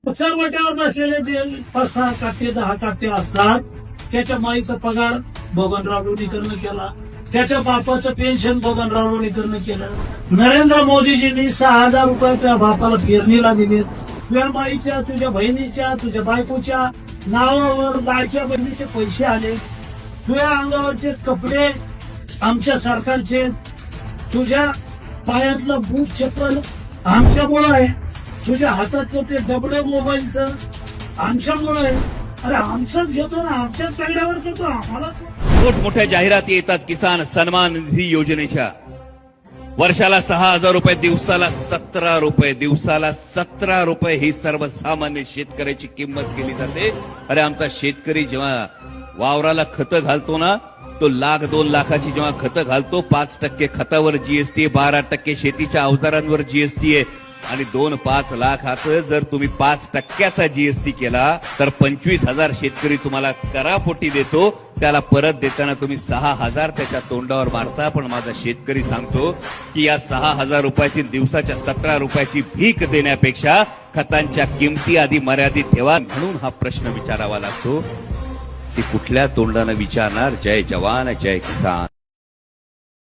उचलवट्यावर बसलेले जे 5-6 काटे 10 काटे असतात, त्याच्या माईचा पगार बबनराव लोणीकरनं केला, त्याच्या बापाचं पेन्शन बबनराव लोणीकरनं केलं. नरेंद्र मोदीजींनी 6,000 रुपये त्या बापाला पेरणीला दिलेत. तुझ्या माईच्या, तुझ्या बहिणीच्या, तुझ्या बायकोच्या नावावर लाडक्या बहिणीचे पैसे आले. तुझ्या अंगावरचे कपडे आमच्या सरकारचे, तुझ्या पायातलं बूट चप्पल आमच्यामुळं आहे, तुझ्या हातातलं ते डबडे मोबाईलचं आमच्यामुळं आहे. अरे आमचंच घेतो ना, आमच्याच पेगड्यावर घेतो आम्हाला. मोठमोठ्या जाहिराती येतात किसान सन्मान निधी योजनेच्या. वर्षाला 6,000 रुपये, दिवसाला 17 रुपये, दिवसाला 17 रुपये ही सर्वसामान्य शेतकऱ्याची किंमत केली जाते. अरे आमचा शेतकरी जेव्हा वावराला खतं घालतो ना, तो 1,00,000-2 लाखाची जेव्हा खतं घालतो, 5% खतावर जीएसटी, 12% शेतीच्या अवजारांवर जीएसटी आहे. आणि 2-5 लाखाचं जर तुम्ही 5%चा जीएसटी केला तर 25,000 शेतकरी तुम्हाला करापोटी देतो. त्याला परत देताना तुम्ही 6,000 त्याच्या तोंडावर मारता. पण माझा शेतकरी सांगतो की या 6,000 रुपयाची दिवसाच्या 17 रुपयाची भीक देण्यापेक्षा खतांच्या किमती आधी मर्यादित ठेवा. म्हणून हा प्रश्न विचारावा लागतो की कुठल्या तोंडानं विचारणार जय जवान जय किसान.